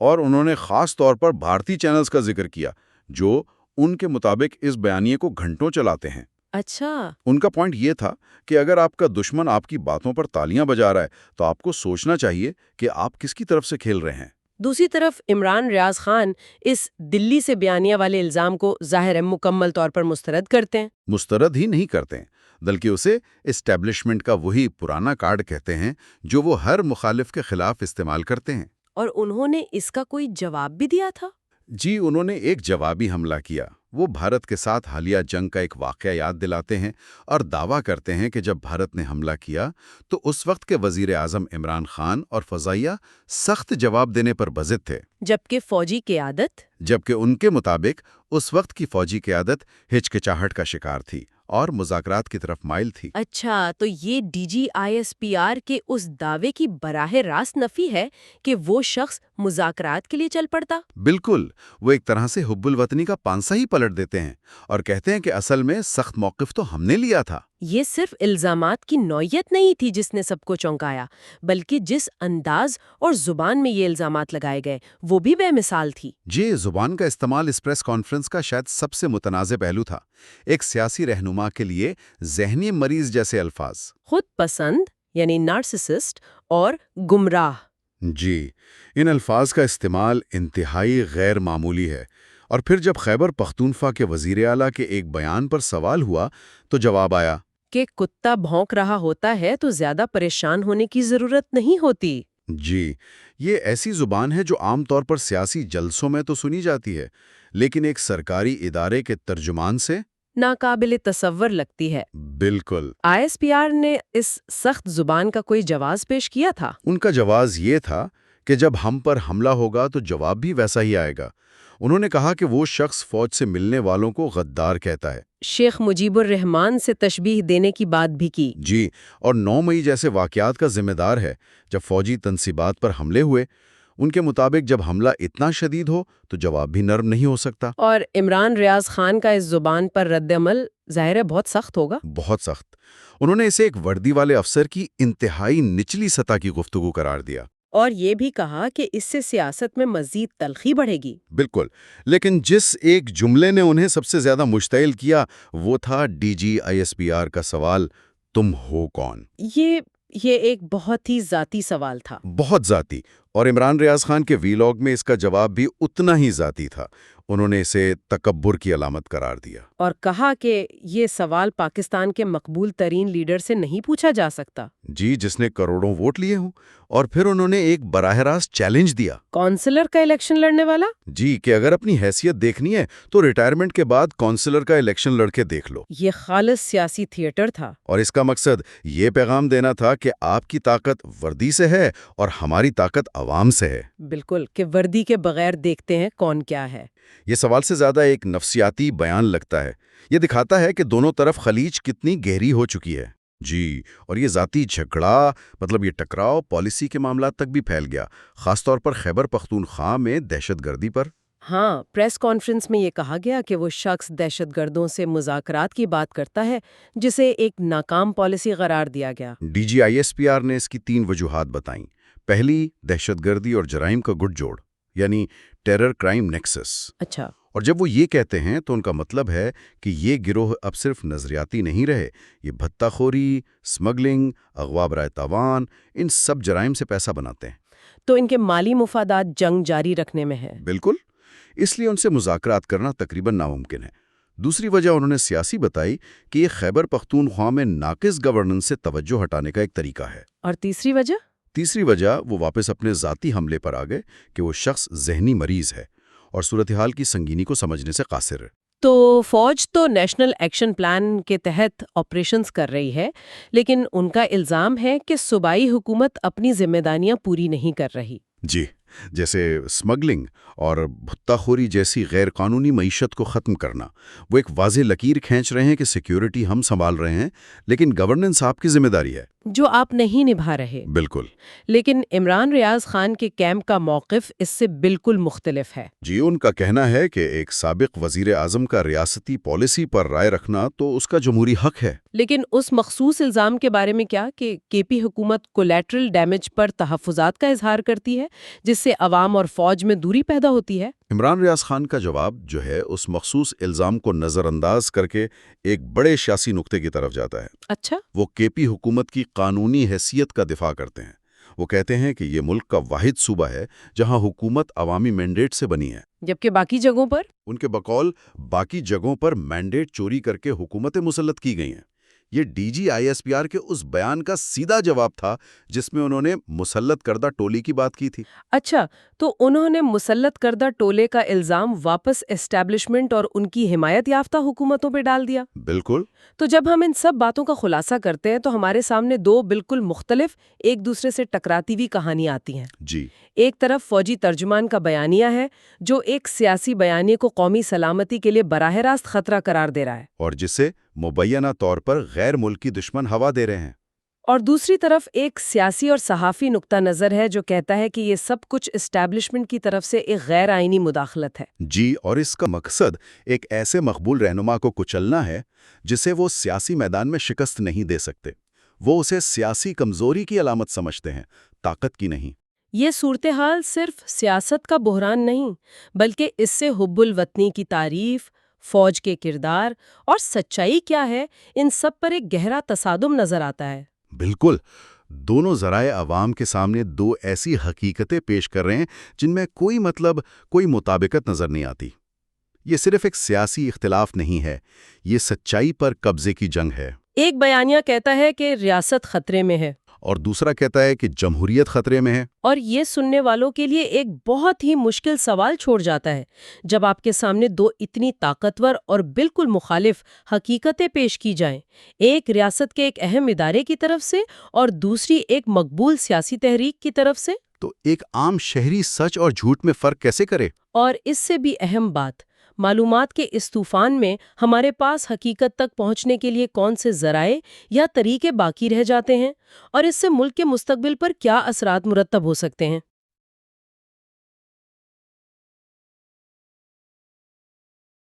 اور انہوں نے خاص طور پر بھارتی چینلز کا ذکر کیا جو ان کے مطابق اس بیانیے کو گھنٹوں چلاتے ہیں۔ اچھا، ان کا پوائنٹ یہ تھا کہ اگر آپ کا دشمن آپ کی باتوں پر تالیاں بجا رہا ہے تو آپ کو سوچنا چاہیے کہ آپ کس کی طرف سے کھیل رہے ہیں۔ دوسری طرف عمران ریاض خان اس دلی سے بیانیہ والے الزام کو ظاہر ہے مکمل طور پر مسترد کرتے ہیں۔ مسترد ہی نہیں کرتے بلکہ اسے اسٹیبلشمنٹ کا وہی پرانا کارڈ کہتے ہیں جو وہ ہر مخالف کے خلاف استعمال کرتے ہیں۔ اور انہوں نے اس کا کوئی جواب بھی دیا تھا؟ جی، انہوں نے ایک جوابی حملہ کیا۔ وہ بھارت کے ساتھ حالیہ جنگ کا ایک واقعہ یاد دلاتے ہیں اور دعویٰ کرتے ہیں کہ جب بھارت نے حملہ کیا تو اس وقت کے وزیر اعظم عمران خان اور فضائیہ سخت جواب دینے پر بضد تھے، جبکہ ان کے مطابق اس وقت کی فوجی قیادت ہچکچاہٹ کا شکار تھی اور مذاکرات کی طرف مائل تھی۔ اچھا، تو یہ DGISPR کے اس دعوے کی براہ راست نفی ہے کہ وہ شخص مذاکرات کے لیے چل پڑتا؟ بالکل، وہ ایک طرح سے حب الوطنی کا پانسا ہی پلٹ دیتے ہیں اور کہتے ہیں کہ اصل میں سخت موقف تو ہم نے لیا تھا۔ یہ صرف الزامات کی نوعیت نہیں تھی جس نے سب کو چونکایا، بلکہ جس انداز اور زبان میں یہ الزامات لگائے گئے وہ بھی بے مثال تھی۔ جی، زبان کا استعمال اس پریس کانفرنس کا شاید سب سے متنازع پہلو تھا۔ ایک سیاسی رہنما کے لیے ذہنی مریض جیسے الفاظ، خود پسند یعنی نارسسسٹ اور گمراہ۔ جی، ان الفاظ کا استعمال انتہائی غیر معمولی ہے۔ اور پھر جب خیبر پختونخوا کے وزیر اعلیٰ کے ایک بیان پر سوال ہوا تو جواب آیا کہ کتا بھونک رہا ہوتا ہے تو زیادہ پریشان ہونے کی ضرورت نہیں ہوتی۔ جی، یہ ایسی زبان ہے جو عام طور پر سیاسی جلسوں میں تو سنی جاتی ہے، لیکن ایک سرکاری ادارے کے ترجمان سے ناقابل تصور لگتی ہے۔ بالکل۔ ISPR نے اس سخت زبان کا کوئی جواز پیش کیا تھا؟ ان کا جواز یہ تھا کہ جب ہم پر حملہ ہوگا تو جواب بھی ویسا ہی آئے گا۔ انہوں نے کہا کہ وہ شخص فوج سے ملنے والوں کو غدار کہتا ہے۔ شیخ مجیب الرحمان سے تشبیہ دینے کی بات بھی کی۔ جی، اور 9 مئی جیسے واقعات کا ذمہ دار ہے جب فوجی تنصیبات پر حملے ہوئے۔ ان کے مطابق جب حملہ اتنا شدید ہو تو جواب بھی نرم نہیں ہو سکتا۔ اور عمران ریاض خان کا اس زبان پر رد عمل ظاہر ہے بہت سخت ہوگا۔ بہت سخت۔ انہوں نے اسے ایک وردی والے افسر کی انتہائی نچلی سطح کی گفتگو قرار دیا۔ اور یہ بھی کہا کہ اس سے سیاست میں مزید تلخی بڑھے گی۔ بالکل، لیکن جس ایک جملے نے انہیں سب سے زیادہ مشتعل کیا وہ تھا DGISPR کا سوال، تم ہو کون؟ یہ ایک بہت ہی ذاتی سوال تھا۔ بہت ذاتی، اور عمران ریاض خان کے ویلاگ میں اس کا جواب بھی اتنا ہی ذاتی تھا۔ انہوں نے اسے تکبر کی علامت قرار دیا اور کہا کہ یہ سوال پاکستان کے مقبول ترین لیڈر سے نہیں پوچھا جا سکتا۔ جی، جس نے کروڑوں ووٹ لیے ہوں۔ اور پھر انہوں نے ایک براہ راست چیلنج دیا۔ کونسلر کا الیکشن لڑنے والا؟ جی، کہ اگر اپنی حیثیت دیکھنی ہے تو ریٹائرمنٹ کے بعد کونسلر کا الیکشن لڑ کے دیکھ لو۔ یہ خالص سیاسی تھیٹر تھا۔ اور اس کا مقصد یہ پیغام دینا تھا کہ آپ کی طاقت وردی سے ہے اور ہماری طاقت عوام سے ہے۔ بالکل، کہ وردی کے بغیر دیکھتے ہیں کون کیا ہے۔ یہ سوال سے زیادہ ایک نفسیاتی بیان لگتا ہے۔ یہ دکھاتا ہے کہ دونوں طرف خلیج کتنی گہری ہو چکی ہے۔ جی، اور یہ ذاتی جھگڑا، مطلب یہ ٹکراؤ پالیسی کے معاملات تک بھی پھیل گیا، خاص طور پر خیبر پختونخوا میں دہشت گردی پر۔ ہاں، پریس کانفرنس میں یہ کہا گیا کہ وہ شخص دہشت گردوں سے مذاکرات کی بات کرتا ہے جسے ایک ناکام پالیسی قرار دیا گیا۔ DGISPR نے اس کی 3 وجوہات بتائیں۔ پہلی، دہشت گردی اور جرائم کا گٹھ جوڑ، یعنی ٹیرر کرائم نیکسس۔ اچھا۔ اور جب وہ یہ کہتے ہیں تو ان کا مطلب ہے کہ یہ گروہ اب صرف نظریاتی نہیں رہے، یہ بھتہ خوری، سمگلنگ، اغوا برائے تاوان، ان سب جرائم سے پیسہ بناتے ہیں۔ تو ان کے مالی مفادات جنگ جاری رکھنے میں ہے۔ بالکل، اس لیے ان سے مذاکرات کرنا تقریباً ناممکن ہے۔ دوسری وجہ انہوں نے سیاسی بتائی کہ یہ خیبر پختونخوا میں ناقص گورننس سے توجہ ہٹانے کا ایک طریقہ ہے۔ اور تیسری وجہ؟ تیسری وجہ وہ واپس اپنے ذاتی حملے پر آ گئے کہ وہ شخص ذہنی مریض ہے اور صورتحال کی سنگینی کو سمجھنے سے قاصر ہے۔ تو فوج تو نیشنل ایکشن پلان کے تحت آپریشنز کر رہی ہے، لیکن ان کا الزام ہے کہ صوبائی حکومت اپنی ذمہ داریاں پوری نہیں کر رہی۔ جی، جیسے سمگلنگ اور بھتہ خوری جیسی غیر قانونی معیشت کو ختم کرنا۔ وہ ایک واضح لکیر کھینچ رہے ہیں کہ سیکیورٹی ہم سنبھال رہے ہیں، لیکن گورننس آپ کی ذمہ داری ہے جو آپ نہیں نبھا رہے۔ بالکل۔ لیکن عمران ریاض خان کے کیمپ کا موقف اس سے بالکل مختلف ہے۔ جی، ان کا کہنا ہے کہ ایک سابق وزیر اعظم کا ریاستی پالیسی پر رائے رکھنا تو اس کا جمہوری حق ہے۔ لیکن اس مخصوص الزام کے بارے میں کیا کہ KP حکومت کولیٹرل ڈیمیج پر تحفظات کا اظہار کرتی ہے، جس جس سے عوام اور فوج میں دوری پیدا ہوتی ہے؟ عمران ریاض خان کا جواب جو ہے اس مخصوص الزام کو نظر انداز کر کے ایک بڑے سیاسی نقطے کی طرف جاتا ہے۔ اچھا۔ وہ کے پی حکومت کی قانونی حیثیت کا دفاع کرتے ہیں۔ وہ کہتے ہیں کہ یہ ملک کا واحد صوبہ ہے جہاں حکومت عوامی مینڈیٹ سے بنی ہے، جبکہ باقی جگہوں پر؟ ان کے بقول باقی جگہوں پر مینڈیٹ چوری کر کے حکومتیں مسلط کی گئی ہیں۔ یہ D G I S P R کے اس بیان کا سیدھا جواب تھا جس میں انہوں نے مسلط کردہ ٹولی کی بات کی تھی۔ اچھا، تو انہوں نے مسلط کردہ ٹولے کا الزام واپس اسٹیبلشمنٹ اور ان کی حمایت یافتہ حکومتوں پہ ڈال دیا۔ بالکل۔ تو جب ہم ان سب باتوں کا خلاصہ کرتے ہیں تو ہمارے سامنے دو بالکل مختلف، ایک دوسرے سے ٹکراتی ہوئی کہانیاں آتی ہیں۔ جی۔ ایک طرف فوجی ترجمان کا بیانیہ ہے جو ایک سیاسی بیانیے کو قومی سلامتی کے لیے براہ راست خطرہ قرار دے رہا ہے، اور جسے مبینہ طور پر غیر ملکی دشمن ہوا دے رہے ہیں۔ اور دوسری طرف ایک سیاسی اور صحافی نقطہ نظر ہے جو کہتا ہے کہ یہ سب کچھ اسٹیبلشمنٹ کی طرف سے ایک غیر آئینی مداخلت ہے۔ جی، اور اس کا مقصد ایک ایسے مقبول رہنما کو کچلنا ہے جسے وہ سیاسی میدان میں شکست نہیں دے سکتے۔ وہ اسے سیاسی کمزوری کی علامت سمجھتے ہیں، طاقت کی نہیں۔ یہ صورتحال صرف سیاست کا بحران نہیں، بلکہ اس سے حب الوطنی کی تعریف، فوج کے کردار اور سچائی کیا ہے، ان سب پر ایک گہرا تصادم نظر آتا ہے۔ بالکل۔ دونوں ذرائع عوام کے سامنے دو ایسی حقیقتیں پیش کر رہے ہیں جن میں کوئی مطابقت نظر نہیں آتی۔ یہ صرف ایک سیاسی اختلاف نہیں ہے، یہ سچائی پر قبضے کی جنگ ہے۔ ایک بیانیہ کہتا ہے کہ ریاست خطرے میں ہے، اور دوسرا کہتا ہے کہ جمہوریت خطرے میں ہے۔ اور یہ سننے والوں کے لیے ایک بہت ہی مشکل سوال چھوڑ جاتا ہے جب آپ کے سامنے دو اتنی طاقتور اور بالکل مخالف حقیقتیں پیش کی جائیں، ایک ریاست کے ایک اہم ادارے کی طرف سے اور دوسری ایک مقبول سیاسی تحریک کی طرف سے۔ تو ایک عام شہری سچ اور جھوٹ میں فرق کیسے کرے؟ اور اس سے بھی اہم بات، معلومات کے اس طوفان میں ہمارے پاس حقیقت تک پہنچنے کے لیے کون سے ذرائع یا طریقے باقی رہ جاتے ہیں، اور اس سے ملک کے مستقبل پر کیا اثرات مرتب ہو سکتے ہیں۔